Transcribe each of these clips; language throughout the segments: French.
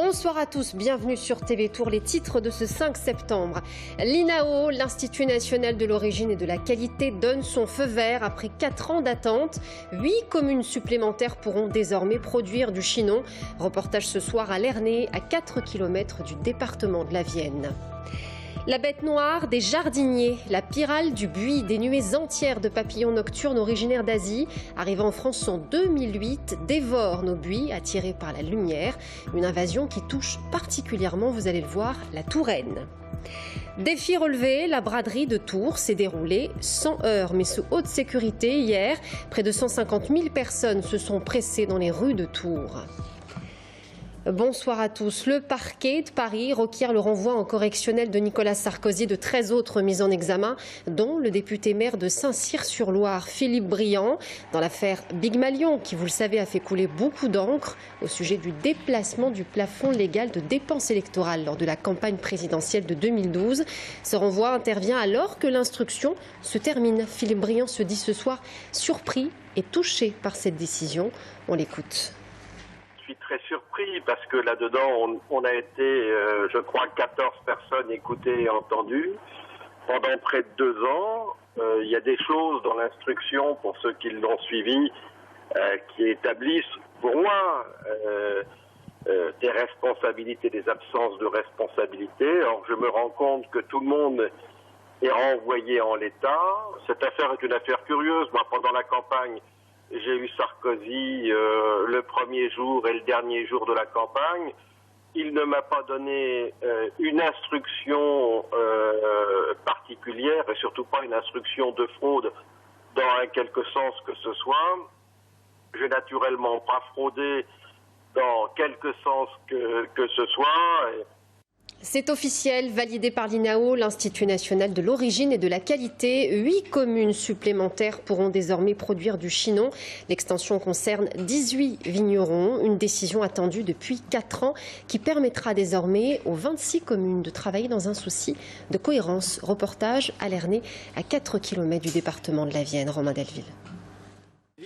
Bonsoir à tous, bienvenue sur TV Tour, les titres de ce 5 septembre. L'INAO, l'Institut national de l'origine et de la qualité, donne son feu vert après 4 ans d'attente. 8 communes supplémentaires pourront désormais produire du chinon. Reportage ce soir à Lernay, à 4 km du département de la Vienne. La bête noire des jardiniers, la pyrale du buis, des nuées entières de papillons nocturnes originaires d'Asie, arrivant en France en 2008, dévore nos buis attirés par la lumière. Une invasion qui touche particulièrement, vous allez le voir, la Touraine. Défi relevé, la braderie de Tours s'est déroulée sans heurts, mais sous haute sécurité hier. Près de 150 000 personnes se sont pressées dans les rues de Tours. Bonsoir à tous. Le parquet de Paris requiert le renvoi en correctionnel de Nicolas Sarkozy et de 13 autres mis en examen, dont le député maire de Saint-Cyr-sur-Loire, Philippe Briand, dans l'affaire Big Malion, qui, vous le savez, a fait couler beaucoup d'encre au sujet du déplacement du plafond légal de dépenses électorales lors de la campagne présidentielle de 2012. Ce renvoi intervient alors que l'instruction se termine. Philippe Briand se dit ce soir surpris et touché par cette décision. On l'écoute. Je suis très surpris parce que là-dedans, on a été, je crois, 14 personnes écoutées et entendues pendant près de 2 ans. Il y a des choses dans l'instruction, pour ceux qui l'ont suivi, qui établissent, pour moi, des responsabilités, des absences de responsabilité. Or, je me rends compte que tout le monde est renvoyé en l'état. Cette affaire est une affaire curieuse. Moi, pendant la campagne, j'ai eu Sarkozy le premier jour et le dernier jour de la campagne. Il ne m'a pas donné une instruction particulière et surtout pas une instruction de fraude dans un quelque sens que ce soit. Je n'ai naturellement pas fraudé dans quelque sens que ce soit. C'est officiel, validé par l'INAO, l'Institut national de l'origine et de la qualité. 8 communes supplémentaires pourront désormais produire du chinon. L'extension concerne 18 vignerons, une décision attendue depuis 4 ans qui permettra désormais aux 26 communes de travailler dans un souci de cohérence. Reportage à Lernay, à 4 km du département de la Vienne. Romain Delville.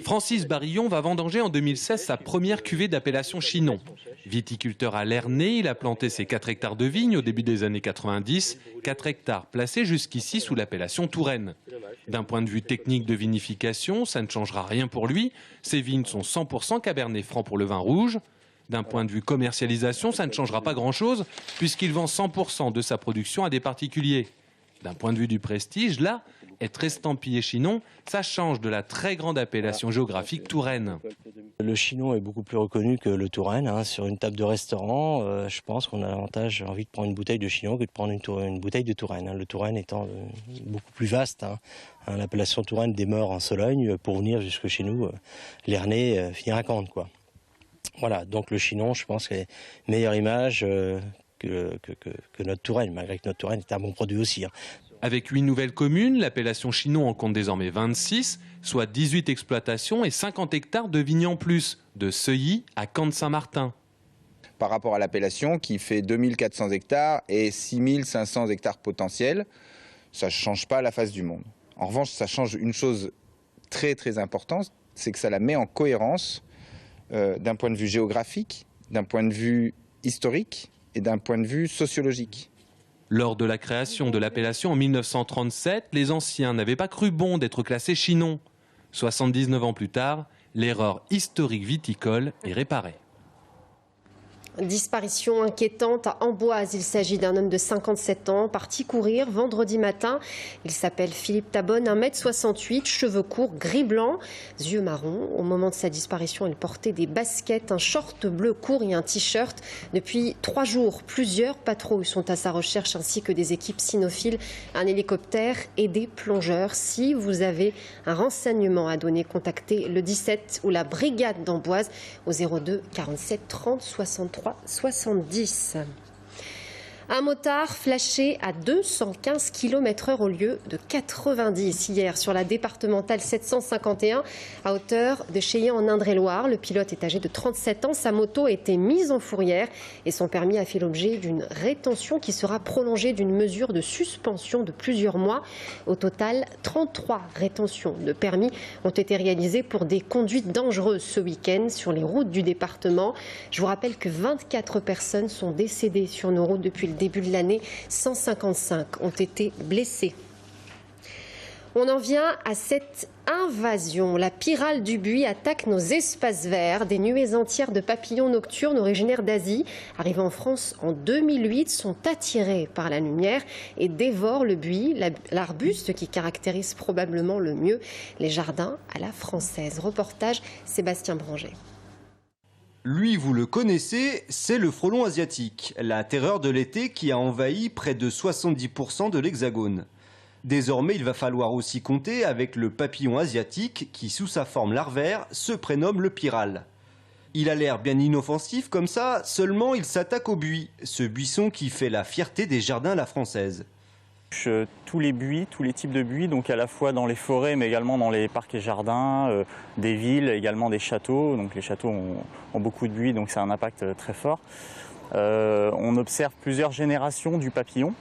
Francis Barillon va vendanger en 2016 sa première cuvée d'appellation Chinon. Viticulteur à Lernay, il a planté ses 4 hectares de vignes au début des années 90, 4 hectares placés jusqu'ici sous l'appellation Touraine. D'un point de vue technique de vinification, ça ne changera rien pour lui. Ses vignes sont 100% Cabernet Franc pour le vin rouge. D'un point de vue commercialisation, ça ne changera pas grand-chose puisqu'il vend 100% de sa production à des particuliers. D'un point de vue du prestige, là, être estampillé Chinon, ça change de la très grande appellation géographique Touraine. Le Chinon est beaucoup plus reconnu que le Touraine. Sur une table de restaurant, je pense qu'on a davantage envie de prendre une bouteille de Chinon que de prendre une bouteille de Touraine. Le Touraine étant beaucoup plus vaste. L'appellation Touraine démarre en Sologne pour venir jusque chez nous. Lernay finir à Caen, quoi. Voilà, donc le Chinon, je pense, est meilleure image que notre Touraine, malgré que notre Touraine est un bon produit aussi. Avec 8 nouvelles communes, l'appellation Chinon en compte désormais 26, soit 18 exploitations et 50 hectares de vignes en plus, de Seuilly à Caen-de-Saint-Martin. Par rapport à l'appellation qui fait 2400 hectares et 6500 hectares potentiels, ça ne change pas la face du monde. En revanche, ça change une chose très très importante, c'est que ça la met en cohérence d'un point de vue géographique, d'un point de vue historique et d'un point de vue sociologique. Lors de la création de l'appellation en 1937, les anciens n'avaient pas cru bon d'être classés Chinon. 79 ans plus tard, l'erreur historique viticole est réparée. Disparition inquiétante à Amboise. Il s'agit d'un homme de 57 ans parti courir vendredi matin. Il s'appelle Philippe Tabonne, 1,68 m, cheveux courts, gris-blanc, yeux marrons. Au moment de sa disparition, il portait des baskets, un short bleu court et un t-shirt. Depuis 3 jours, plusieurs patrouilles sont à sa recherche ainsi que des équipes cynophiles, un hélicoptère et des plongeurs. Si vous avez un renseignement à donner, contactez le 17 ou la brigade d'Amboise au 02 47 30 63 70. Un motard flashé à 215 km/h au lieu de 90 hier sur la départementale 751 à hauteur de Cheillan en Indre-et-Loire. Le pilote est âgé de 37 ans. Sa moto a été mise en fourrière et son permis a fait l'objet d'une rétention qui sera prolongée d'une mesure de suspension de plusieurs mois. Au total, 33 rétentions de permis ont été réalisées pour des conduites dangereuses ce week-end sur les routes du département. Je vous rappelle que 24 personnes sont décédées sur nos routes depuis le début de l'année. 155 ont été blessés. On en vient à cette invasion. La pyrale du buis attaque nos espaces verts. Des nuées entières de papillons nocturnes originaires d'Asie, arrivés en France en 2008, sont attirés par la lumière et dévorent le buis, l'arbuste qui caractérise probablement le mieux les jardins à la française. Reportage Sébastien Branger. Lui, vous le connaissez, c'est le frelon asiatique, la terreur de l'été qui a envahi près de 70% de l'Hexagone. Désormais, il va falloir aussi compter avec le papillon asiatique qui, sous sa forme larvaire, se prénomme le pyrale. Il a l'air bien inoffensif comme ça, seulement il s'attaque au buis, ce buisson qui fait la fierté des jardins à la française. Tous les buis, tous les types de buis, donc à la fois dans les forêts mais également dans les parcs et jardins, des villes, également des châteaux. Donc les châteaux ont beaucoup de buis, donc c'est un impact très fort. On observe plusieurs générations du papillon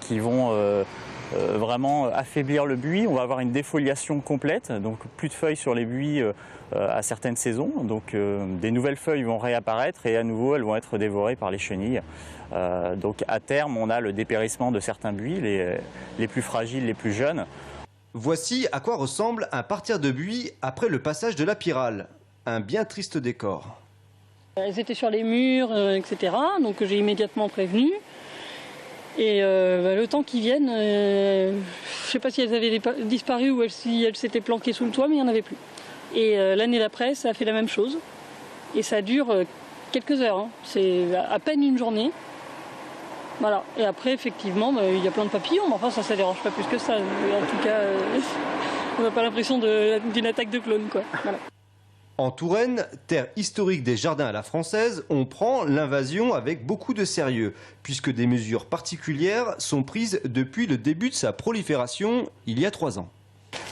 qui vont vraiment affaiblir le buis. On va avoir une défoliation complète, donc plus de feuilles sur les buis à certaines saisons. Donc des nouvelles feuilles vont réapparaître et à nouveau elles vont être dévorées par les chenilles. Donc à terme, on a le dépérissement de certains buis, les plus fragiles, les plus jeunes. Voici à quoi ressemble un parterre de buis après le passage de la pyrale. Un bien triste décor. Elles étaient sur les murs, etc. Donc j'ai immédiatement prévenu. Et le temps qu'ils viennent, je ne sais pas si elles avaient disparu ou si elles s'étaient planquées sous le toit, mais il n'y en avait plus. Et l'année d'après, ça a fait la même chose. Et ça dure quelques heures, hein. C'est à peine une journée. Voilà. Et après, effectivement, il y a plein de papillons, mais enfin, ça ne dérange pas plus que ça. En tout cas, on n'a pas l'impression d'une attaque de clones, quoi. Voilà. En Touraine, terre historique des jardins à la française, on prend l'invasion avec beaucoup de sérieux, puisque des mesures particulières sont prises depuis le début de sa prolifération, il y a 3 ans.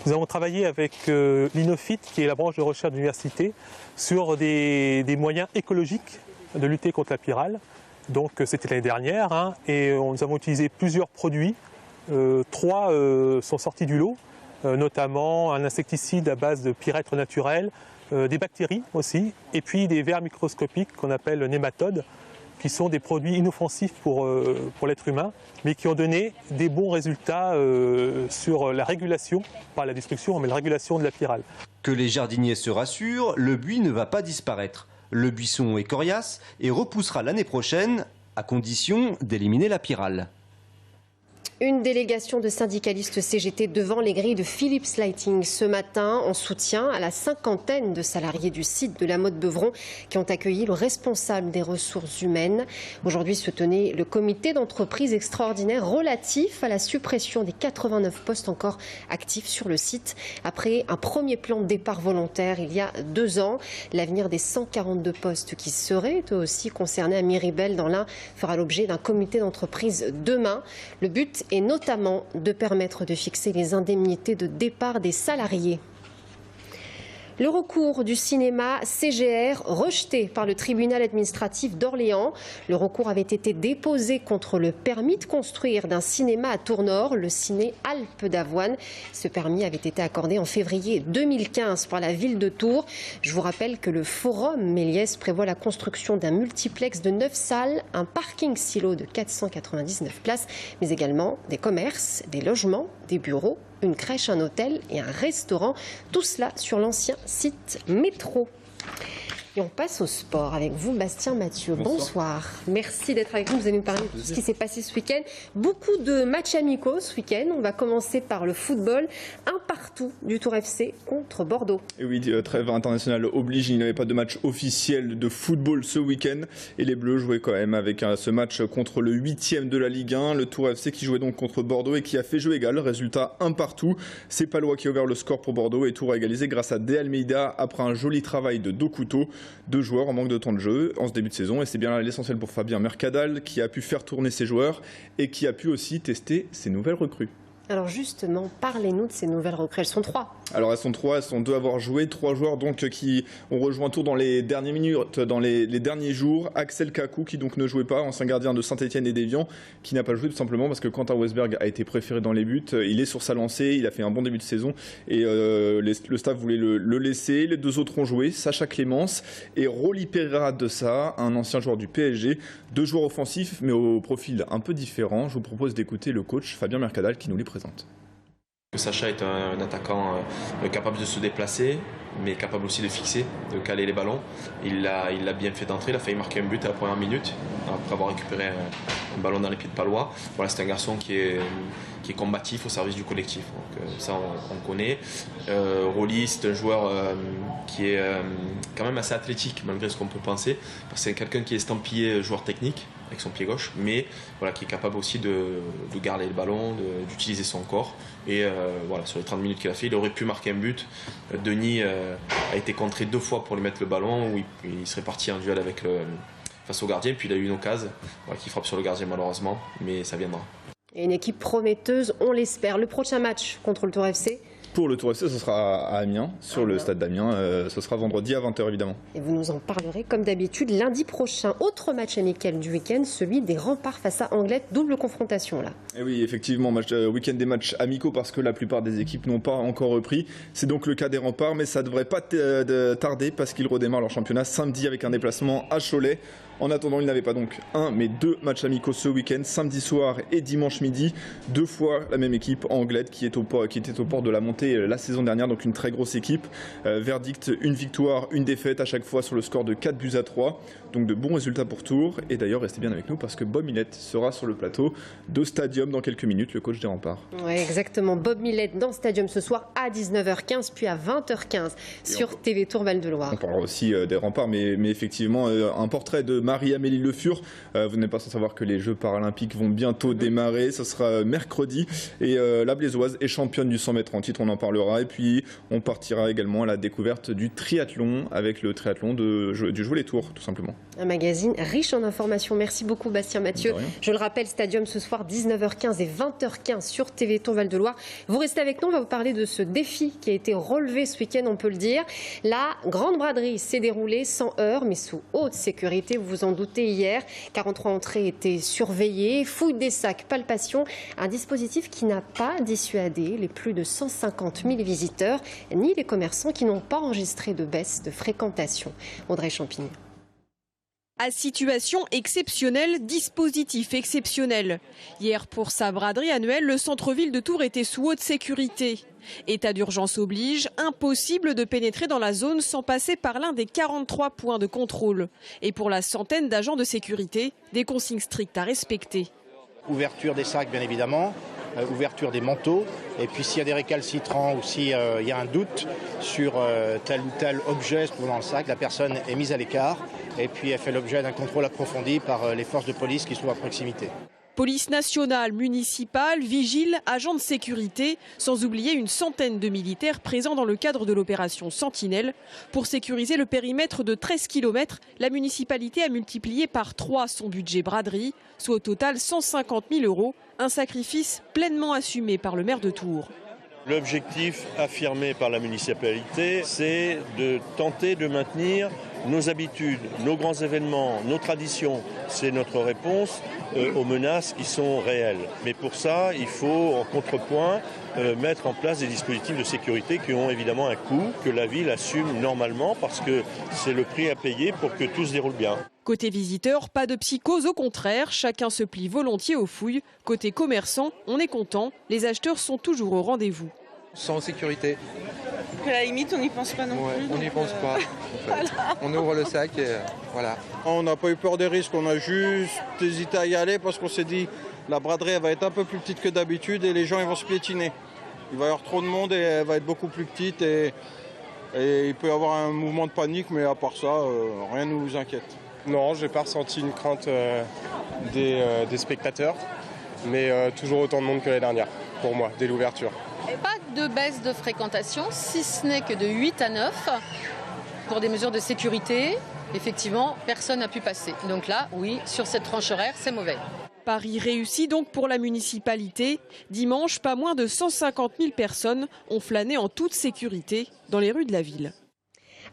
Nous avons travaillé avec l'INOFIT, qui est la branche de recherche de l'université, sur des moyens écologiques de lutter contre la pyrale. Donc c'était l'année dernière, hein, et nous avons utilisé plusieurs produits. 3 sont sortis du lot, notamment un insecticide à base de pyrètre naturel, des bactéries aussi, et puis des vers microscopiques qu'on appelle nématodes, qui sont des produits inoffensifs pour l'être humain, mais qui ont donné des bons résultats sur la régulation, pas la destruction, mais la régulation de la pyrale. Que les jardiniers se rassurent, le buis ne va pas disparaître. Le buisson est coriace et repoussera l'année prochaine, à condition d'éliminer la pyrale. Une délégation de syndicalistes CGT devant les grilles de Philips Lighting ce matin en soutien à la 50aine de salariés du site de la Motte-Beuvron qui ont accueilli le responsable des ressources humaines. Aujourd'hui se tenait le comité d'entreprise extraordinaire relatif à la suppression des 89 postes encore actifs sur le site. Après un premier plan de départ volontaire il y a 2 ans, l'avenir des 142 postes qui seraient eux aussi concernés à Miribel dans l'Ain fera l'objet d'un comité d'entreprise demain. Le but est notamment de permettre de fixer les indemnités de départ des salariés. Le recours du cinéma CGR rejeté par le tribunal administratif d'Orléans. Le recours avait été déposé contre le permis de construire d'un cinéma à Tournord, le ciné Alpes d'Avoine. Ce permis avait été accordé en février 2015 par la ville de Tours. Je vous rappelle que le Forum Méliès prévoit la construction d'un multiplex de 9 salles, un parking silo de 499 places, mais également des commerces, des logements, des bureaux, une crèche, un hôtel et un restaurant. Tout cela sur l'ancien site métro. Et on passe au sport avec vous, Bastien Mathieu. Bonsoir. Merci d'être avec nous. Vous allez nous parler de tout ce qui s'est passé ce week-end. Beaucoup de matchs amicaux ce week-end. On va commencer par le football. 1-1 du Tour FC contre Bordeaux. Et oui, trêve internationale oblige. Il n'y avait pas de match officiel de football ce week-end. Et les Bleus jouaient quand même avec ce match contre le 8e de la Ligue 1. Le Tour FC qui jouait donc contre Bordeaux et qui a fait jeu égal. Résultat 1-1. C'est Palois qui a ouvert le score pour Bordeaux. Et Tour a égalisé grâce à De Almeida après un joli travail de Dokuto. 2 joueurs en manque de temps de jeu en ce début de saison. Et c'est bien l'essentiel pour Fabien Mercadal qui a pu faire tourner ses joueurs et qui a pu aussi tester ses nouvelles recrues. Alors justement, parlez-nous de ces nouvelles recrues. Elles sont 3. Alors elles sont 3, elles sont 2 à avoir joué. 3 joueurs donc qui ont rejoint Tours dans les dernières minutes, dans les derniers jours. Axel Kakou qui donc ne jouait pas, ancien gardien de Saint-Etienne et d'Évian, qui n'a pas joué tout simplement parce que Quentin Westberg a été préféré dans les buts. Il est sur sa lancée, il a fait un bon début de saison et le staff voulait le laisser. Les 2 autres ont joué, Sacha Clémence et Rolly Pereira de Sa, un ancien joueur du PSG. 2 joueurs offensifs mais au profil un peu différent. Je vous propose d'écouter le coach Fabien Mercadal qui nous les présente. Sacha est un attaquant capable de se déplacer, mais capable aussi de fixer, de caler les ballons. Il l'a bien fait d'entrée, il a failli marquer un but à la première minute, après avoir récupéré un ballon dans les pieds de Palois. Voilà, c'est un garçon qui est combatif au service du collectif. Donc, ça, on connaît. Rolly, c'est un joueur qui est quand même assez athlétique, malgré ce qu'on peut penser. Parce que c'est quelqu'un qui est estampillé joueur technique, avec son pied gauche, mais voilà, qui est capable aussi de garder le ballon, d'utiliser son corps. Et voilà, sur les 30 minutes qu'il a fait, il aurait pu marquer un but. Denis a été contré 2 fois pour lui mettre le ballon, où il serait parti en duel face au gardien, puis il a eu une occasion qui frappe sur le gardien malheureusement, mais ça viendra. Et une équipe prometteuse, on l'espère. Le prochain match contre le Tour FC ? Pour le Tour FC, ce sera à Amiens, sur le stade d'Amiens. Ce sera vendredi à 20h évidemment. Et vous nous en parlerez comme d'habitude lundi prochain. Autre match amical du week-end, celui des Remparts face à Anglet. Double confrontation là. Et oui, effectivement, week-end des matchs amicaux parce que la plupart des équipes n'ont pas encore repris. C'est donc le cas des Remparts, mais ça ne devrait pas tarder parce qu'ils redémarrent leur championnat samedi avec un déplacement à Cholet. En attendant, il n'avait pas donc 1 mais 2 matchs amicaux ce week-end, samedi soir et dimanche midi. 2 fois la même équipe, Anglet, qui était au port de la montée la saison dernière, donc une très grosse équipe. Verdict, une victoire, une défaite à chaque fois sur le score de 4-3. Donc de bons résultats pour Tours. Et d'ailleurs, restez bien avec nous parce que Bob Millet sera sur le plateau de Stadium dans quelques minutes, le coach des Remparts. Oui, exactement. Bob Millet dans Stadium ce soir à 19h15 puis à 20h15 sur TV Tour Val-de-Loire. On parlera aussi des Remparts, mais effectivement, un portrait de Marie-Amélie Le Fur. Vous n'êtes pas sans savoir que les Jeux paralympiques vont bientôt démarrer. Ce sera mercredi. Et la Blésoise est championne du 100 mètres en titre, on en parlera. Et puis, on partira également à la découverte du triathlon avec le triathlon du Jouer Tours, tout simplement. Un magazine riche en informations. Merci beaucoup, Bastien Mathieu. Je le rappelle, Stadium ce soir, 19h15 et 20h15 sur TV Tour Val-de-Loire. Vous restez avec nous, on va vous parler de ce défi qui a été relevé ce week-end, on peut le dire. La grande braderie s'est déroulée sans heurts, mais sous haute sécurité. Vous vous en doutez hier. 43 entrées étaient surveillées. Fouille des sacs, palpation. Un dispositif qui n'a pas dissuadé les plus de 150 000 visiteurs, ni les commerçants qui n'ont pas enregistré de baisse de fréquentation. Audrey Champigny. À situation exceptionnelle, dispositif exceptionnel. Hier, pour sa braderie annuelle, le centre-ville de Tours était sous haute sécurité. État d'urgence oblige, impossible de pénétrer dans la zone sans passer par l'un des 43 points de contrôle. Et pour la centaine d'agents de sécurité, des consignes strictes à respecter. Ouverture des sacs, bien évidemment. Ouverture des manteaux, et puis s'il y a des récalcitrants ou s'il y a un doute sur tel ou tel objet se trouvant dans le sac, la personne est mise à l'écart et puis elle fait l'objet d'un contrôle approfondi par les forces de police qui se trouvent à proximité. Police nationale, municipale, vigiles, agents de sécurité, sans oublier une centaine de militaires présents dans le cadre de l'opération Sentinelle. Pour sécuriser le périmètre de 13 km, la municipalité a multiplié par 3 son budget braderie, soit au total 150 000 €, un sacrifice pleinement assumé par le maire de Tours. L'objectif affirmé par la municipalité, c'est de tenter de maintenir nos habitudes, nos grands événements, nos traditions. C'est notre réponse aux menaces qui sont réelles. Mais pour ça, il faut en contrepoint mettre en place des dispositifs de sécurité qui ont évidemment un coût, que la ville assume normalement parce que c'est le prix à payer pour que tout se déroule bien. Côté visiteurs, pas de psychose, au contraire, chacun se plie volontiers aux fouilles. Côté commerçants, on est content, les acheteurs sont toujours au rendez-vous. Sans sécurité. À la limite, on n'y pense pas non plus. On n'y pense pas. En fait. Voilà. On ouvre le sac et voilà. On n'a pas eu peur des risques, on a juste hésité à y aller parce qu'on s'est dit la braderie elle va être un peu plus petite que d'habitude et les gens ils vont se piétiner. Il va y avoir trop de monde et elle va être beaucoup plus petite et il peut y avoir un mouvement de panique, mais à part ça, rien ne nous inquiète. Non, j'ai pas ressenti une crainte des spectateurs, mais toujours autant de monde que l'année dernière, pour moi, dès l'ouverture. Et pas de baisse de fréquentation, si ce n'est que de 8 à 9. Pour des mesures de sécurité, effectivement, personne n'a pu passer. Donc là, oui, sur cette tranche horaire, c'est mauvais. Pari réussi donc pour la municipalité. Dimanche, pas moins de 150 000 personnes ont flâné en toute sécurité dans les rues de la ville.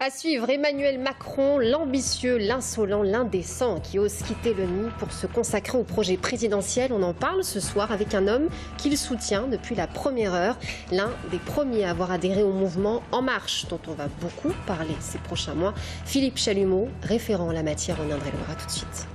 À suivre, Emmanuel Macron, l'ambitieux, l'insolent, l'indécent qui ose quitter le nid pour se consacrer au projet présidentiel. On en parle ce soir avec un homme qu'il soutient depuis la première heure. L'un des premiers à avoir adhéré au mouvement En Marche, dont on va beaucoup parler ces prochains mois. Philippe Chalumeau, référent en la matière en Indre-et-Loire. À tout de suite.